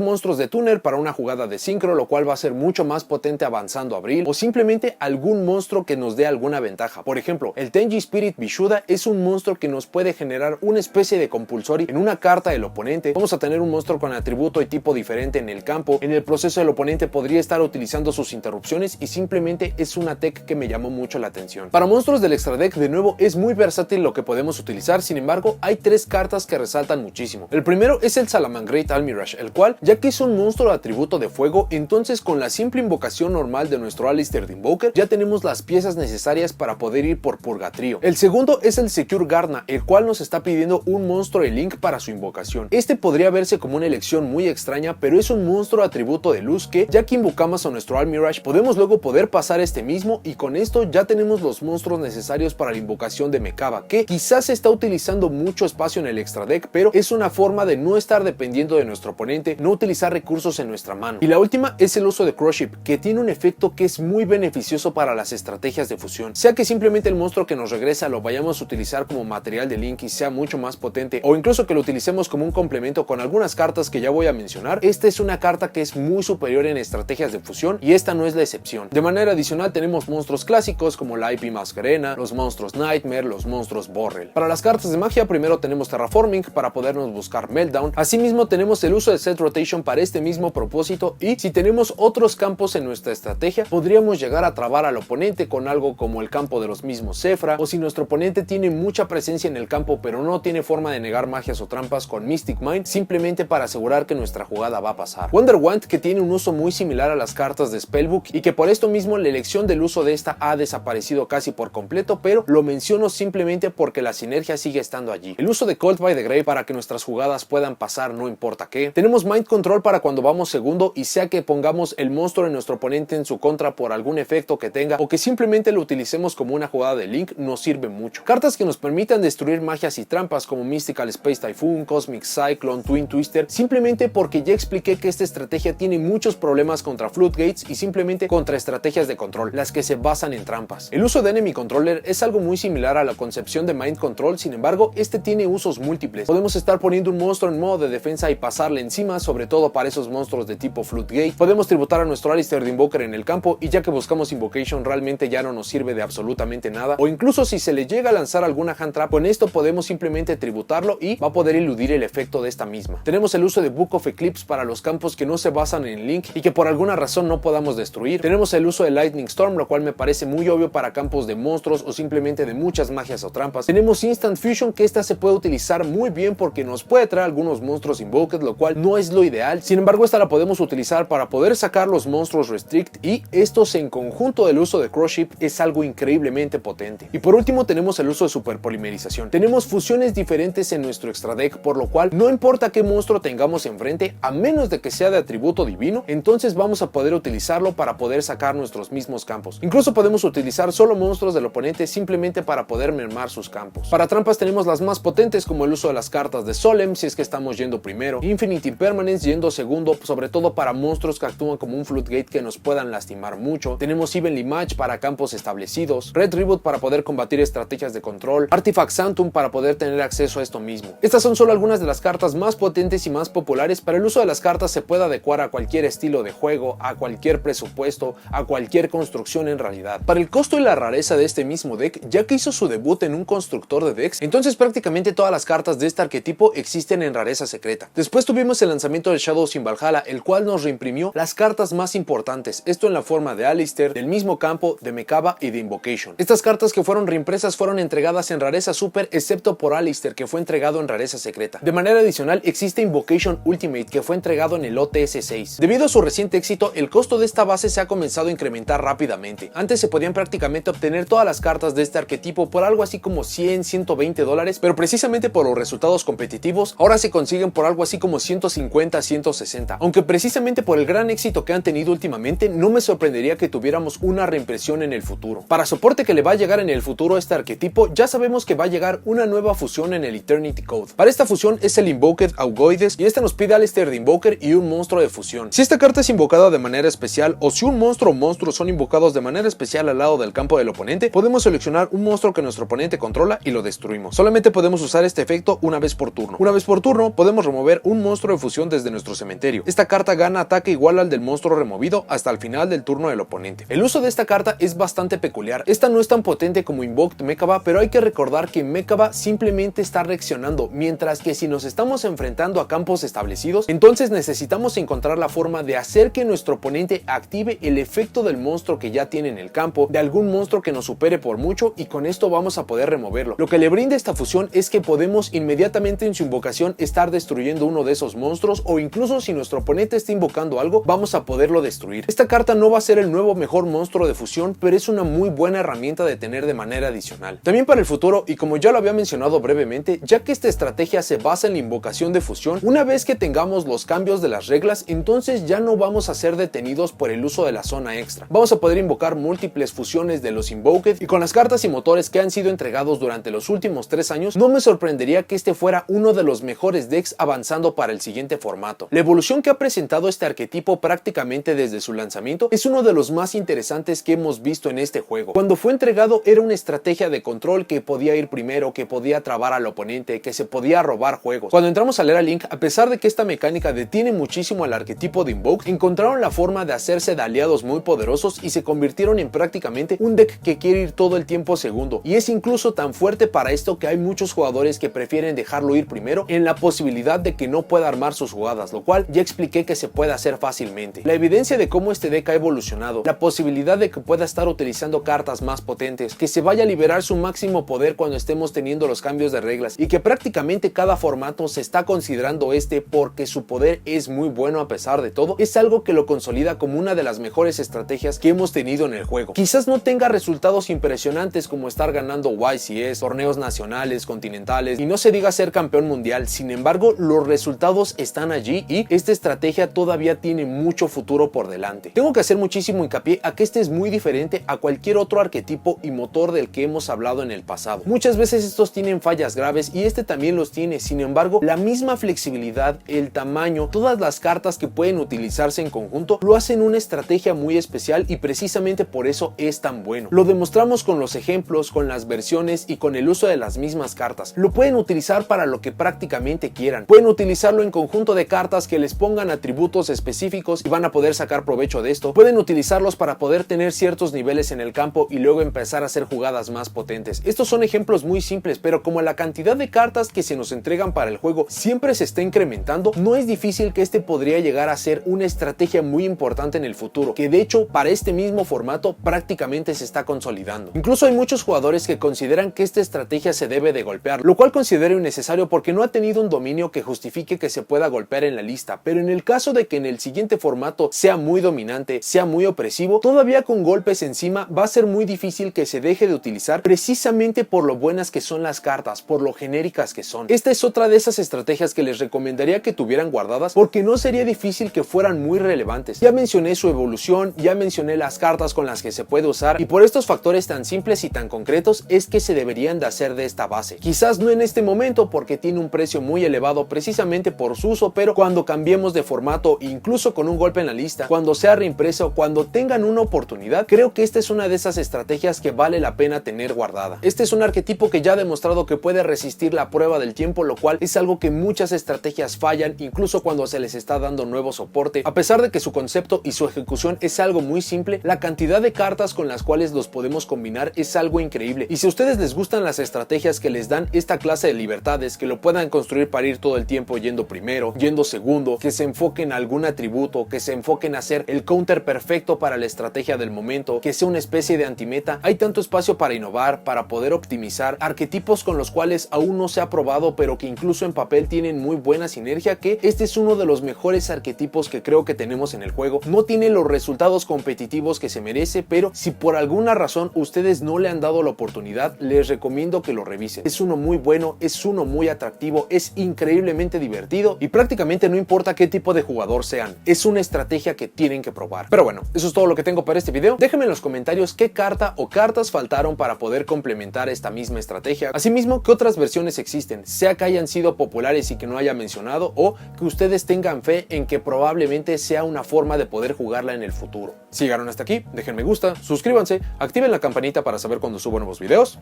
monstruos de Tuner para una jugada de Synchro, lo cual va a ser mucho más potente avanzando a Abril, o simplemente algún monstruo que nos dé alguna ventaja. Por ejemplo, el Tenji Spirit Bishuda es un monstruo que nos puede generar una especie de compulsory en una carta del oponente. Vamos a tener un monstruo con atributo y tipo diferente en el campo. En el proceso el oponente podría estar utilizando sus interrupciones y simplemente es una tech que me llamó mucho la atención. Para monstruos del extra deck, de nuevo, es muy versátil lo que podemos utilizar. Sin embargo, hay 3 cartas que resaltan muchísimo. El primero es el Salamangreat Almirage, el cual, ya que es un monstruo de atributo de fuego, entonces con la simple invocación normal de nuestro Alistair de Invoker ya tenemos las piezas necesarias para poder ir por Purgatrio. El segundo es el Secure Garna, el cual nos está pidiendo un monstruo de Link para su invocación. Este podría verse como una elección muy extraña, pero es un monstruo de atributo de luz que, ya que invocamos a nuestro Almirage, podemos luego poder pasar este mismo, y con esto ya tenemos los monstruos necesarios para la invocación de Mekaba, que quizás está utilizando mucho espacio en el extra deck, pero es una forma de no estar dependiendo de nuestro oponente, no utilizar recursos en nuestra mano. Y la última es el uso de Crush It, que tiene un efecto que es muy beneficioso para las estrategias de fusión. Sea que simplemente el monstruo que nos regresa lo vayamos a utilizar como material de Link y sea mucho más potente, o incluso que lo utilicemos como un complemento con algunas cartas que ya voy a mencionar, esta es una carta que es muy superior en estrategias de fusión, y esta no es la excepción. De manera adicional tenemos monstruos clásicos como la IP Masquerena, los monstruos Nightmare, los monstruos Borrel. Para las cartas de magia, primero tenemos Terraforming para podernos buscar Meltdown. Asimismo tenemos el uso de Set Rotation para este mismo propósito, y si tenemos otros campos en nuestra estrategia, podríamos llegar a trabar al oponente con algo como el campo de los mismos Zefra, o si nuestro oponente tiene mucha presencia en el campo pero no tiene forma de negar magias o trampas, con Mystic Mind, simplemente para asegurar que nuestra jugada va a pasar. Wonderwand, que tiene un uso muy similar a las cartas de Spellbook, y que por esto mismo la elección del uso de esta ha desaparecido casi por completo, pero lo menciono simplemente porque la sinergia sigue estando allí. El uso de Cult by the Grave para que nuestras jugadas puedan pasar no importa qué. Tenemos Mind Control para cuando vamos segundo, y sea que pongamos el monstruo de nuestro oponente en su contra por algún efecto que tenga, o que simplemente lo utilicemos como una jugada de Link, nos sirve mucho. Cartas que nos permitan destruir magias y trampas como Mystical Space Typhoon, Cosmic Cyclone, Twin Twister, simplemente porque ya expliqué que esta estrategia tiene muchos problemas contra Floodgates y simplemente contra estrategias de control, las que se basan en trampas. El uso de Enemy Controller es algo muy similar a la concepción de Mind Control, sin embargo, este tiene usos múltiples. Podemos estar poniendo un monstruo en modo de defensa y pasarle encima, sobre todo para esos monstruos de tipo Floodgate. Podemos tributar a nuestro Alistair de Invoker en el campo, y ya que buscamos Invocation realmente ya no nos sirve de absolutamente nada, o incluso si se le llega a lanzar alguna hand trap, con esto podemos simplemente tributarlo y va a poder eludir el efecto de esta misma. Tenemos el uso de Book of Eclipse para los campos que no se basan en Link y que por alguna razón no podamos destruir. Tenemos el uso de Lightning Storm, lo cual me parece muy obvio para campos de monstruos o simplemente de muchas magias o trampas. Tenemos Instant Fusion, que esta se puede utilizar muy bien porque nos puede traer algunos monstruos Invoked, lo cual no es lo ideal. Sin embargo, esta la podemos utilizar para poder sacar los monstruos Restrict, y estos en conjunto del uso de Crush It es algo increíblemente potente. Y por último tenemos el uso de Superpolimerización. Tenemos fusiones diferentes en nuestro extra deck, por lo cual no importa qué monstruo tengamos enfrente, a menos de que sea de atributo divino, entonces vamos a poder utilizarlo para poder sacar nuestros mismos campos. Incluso podemos utilizar solo monstruos del oponente simplemente para poder mermar sus campos. Para trampas tenemos las más potentes, como el uso de las cartas de Solemn si es que estamos yendo primero, Infinite Impermanence yendo segundo, sobre todo para monstruos que actúan como un Floodgate que nos puedan lastimar mucho. Tenemos Evenly Match para campos establecidos, Red Reboot para poder combatir estrategias de control, Artifact Sanctum para poder tener acceso a esto mismo. Estas son solo algunas de las cartas más potentes y más populares, pero el uso de las cartas se puede adecuar a cualquier estilo de juego, a cualquier presupuesto, a cualquier construcción en realidad. Para el costo y la rareza de este mismo deck, ya que hizo su debut en un constructor de decks, entonces prácticamente todas las cartas de este arquetipo existen en rareza secreta. Después tuvimos el lanzamiento de Shadows in Valhalla, el cual nos reimprimió las cartas más importantes, esto en la forma de Alistair, del mismo campo, de Mekaba y de Invocation. Estas cartas que fueron reimpresas fueron entregadas en rareza super, excepto por Alistair, que fue entregado en rareza secreta. De manera adicional existe Invocation Ultimate, que fue entregado en el OTS 6. Debido a su reciente éxito, el costo de esta base se ha comenzado a incrementar rápidamente. Antes se podían prácticamente obtener todas las cartas de este arquetipo por algo así como $100-120, pero precisamente precisamente por los resultados competitivos, ahora se consiguen por algo así como 150 a 160, aunque precisamente por el gran éxito que han tenido últimamente, no me sorprendería que tuviéramos una reimpresión en el futuro. Para soporte que le va a llegar en el futuro a este arquetipo, ya sabemos que va a llegar una nueva fusión en el Eternity Code. Para esta fusión es el Invoked Augoides, y esta nos pide Alistair de Invoker y un monstruo de fusión. Si esta carta es invocada de manera especial, o si un monstruo o monstruos son invocados de manera especial al lado del campo del oponente, podemos seleccionar un monstruo que nuestro oponente controla y lo destruimos. Solamente podemos usar este efecto una vez por turno. Una vez por turno podemos remover un monstruo de fusión desde nuestro cementerio. Esta carta gana ataque igual al del monstruo removido hasta el final del turno del oponente. El uso de esta carta es bastante peculiar. Esta no es tan potente como Invoked Mechaba, pero hay que recordar que Mechaba simplemente está reaccionando, mientras que si nos estamos enfrentando a campos establecidos, entonces necesitamos encontrar la forma de hacer que nuestro oponente active el efecto del monstruo que ya tiene en el campo, de algún monstruo que nos supere por mucho, y con esto vamos a poder removerlo. Lo que le brinda esta fusión es que podemos inmediatamente en su invocación estar destruyendo uno de esos monstruos, o incluso si nuestro oponente está invocando algo, vamos a poderlo destruir. Esta carta no va a ser el nuevo mejor monstruo de fusión, pero es una muy buena herramienta de tener de manera adicional. También para el futuro, y como ya lo había mencionado brevemente, ya que esta estrategia se basa en la invocación de fusión, una vez que tengamos los cambios de las reglas, entonces ya no vamos a ser detenidos por el uso de la zona extra. Vamos a poder invocar múltiples fusiones de los Invoked, y con las cartas y motores que han sido entregados durante los últimos 3 años, no me sorprendería que este fuera uno de los mejores decks avanzando para el siguiente formato. La evolución que ha presentado este arquetipo prácticamente desde su lanzamiento es uno de los más interesantes que hemos visto en este juego. Cuando fue entregado era una estrategia de control que podía ir primero, que podía trabar al oponente, que se podía robar juegos. Cuando entramos a leer a Link, a pesar de que esta mecánica detiene muchísimo al arquetipo de Invoke, encontraron la forma de hacerse de aliados muy poderosos y se convirtieron en prácticamente un deck que quiere ir todo el tiempo segundo, y es incluso tan fuerte para esto que hay muchos jugadores que prefieren dejarlo ir primero en la posibilidad de que no pueda armar sus jugadas, lo cual ya expliqué que se puede hacer fácilmente. La evidencia de cómo este deck ha evolucionado, la posibilidad de que pueda estar utilizando cartas más potentes, que se vaya a liberar su máximo poder cuando estemos teniendo los cambios de reglas, y que prácticamente cada formato se está considerando porque su poder es muy bueno a pesar de todo, es algo que lo consolida como una de las mejores estrategias que hemos tenido en el juego. Quizás no tenga resultados impresionantes como estar ganando YCS, torneos nacionales, continentales, y no se diga ser campeón mundial, sin embargo los resultados están allí y esta estrategia todavía tiene mucho futuro por delante. Tengo que hacer muchísimo hincapié a que este es muy diferente a cualquier otro arquetipo y motor del que hemos hablado en el pasado. Muchas veces estos tienen fallas graves y este también los tiene, sin embargo la misma flexibilidad, el tamaño, todas las cartas que pueden utilizarse en conjunto lo hacen una estrategia muy especial, y precisamente por eso es tan bueno. Lo demostramos con los ejemplos, con las versiones y con el uso de las mismas cartas. Lo pueden utilizar para lo que prácticamente quieran. Pueden utilizarlo en conjunto de cartas que les pongan atributos específicos y van a poder sacar provecho de esto. Pueden utilizarlos para poder tener ciertos niveles en el campo y luego empezar a hacer jugadas más potentes. Estos son ejemplos muy simples, pero como la cantidad de cartas que se nos entregan para el juego siempre se está incrementando, no es difícil que este podría llegar a ser una estrategia muy importante en el futuro, que de hecho para este mismo formato prácticamente se está consolidando. Incluso hay muchos jugadores que consideran que esta estrategia se debe de golpear, lo cual considero innecesario porque no ha tenido un dominio que justifique que se pueda golpear en la lista, pero en el caso de que en el siguiente formato sea muy dominante, sea muy opresivo, todavía con golpes encima va a ser muy difícil que se deje de utilizar, precisamente por lo buenas que son las cartas, por lo genéricas que son. Esta es otra de esas estrategias que les recomendaría que tuvieran guardadas porque no sería difícil que fueran muy relevantes. Ya mencioné su evolución, ya mencioné las cartas con las que se puede usar, y por estos factores tan simples y tan concretos es que se deberían de hacer de esta base. Quizás no en este momento porque tiene un precio muy elevado precisamente por su uso, pero cuando cambiemos de formato, incluso con un golpe en la lista, cuando sea reimpreso, cuando tengan una oportunidad, creo que esta es una de esas estrategias que vale la pena tener guardada. Este es un arquetipo que ya ha demostrado que puede resistir la prueba del tiempo, lo cual es algo que muchas estrategias fallan, incluso cuando se les está dando nuevo soporte. A pesar de que su concepto y su ejecución es algo muy simple, la cantidad de cartas con las cuales los podemos combinar es algo increíble. Y si a ustedes les gustan las estrategias que les dan esta clase de libertades, que lo puedan construir para ir todo el tiempo yendo primero, yendo segundo, que se enfoquen a algún atributo, que se enfoquen a hacer el counter perfecto para la estrategia del momento, que sea una especie de antimeta, hay tanto espacio para innovar, para poder optimizar arquetipos con los cuales aún no se ha probado, pero que incluso en papel tienen muy buena sinergia, que este es uno de los mejores arquetipos que creo que tenemos en el juego. No tiene los resultados competitivos que se merece, pero si por alguna razón ustedes no le han dado la oportunidad, les recomiendo que lo revisen. Es un uno muy bueno, es uno muy atractivo, es increíblemente divertido y prácticamente no importa qué tipo de jugador sean, es una estrategia que tienen que probar. Pero bueno, eso es todo lo que tengo para este video. Déjenme en los comentarios qué carta o cartas faltaron para poder complementar esta misma estrategia. Asimismo, qué otras versiones existen, sea que hayan sido populares y que no haya mencionado, o que ustedes tengan fe en que probablemente sea una forma de poder jugarla en el futuro. Si llegaron hasta aquí, dejen me gusta, suscríbanse, activen la campanita para saber cuando subo nuevos videos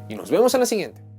y nos vemos en la siguiente.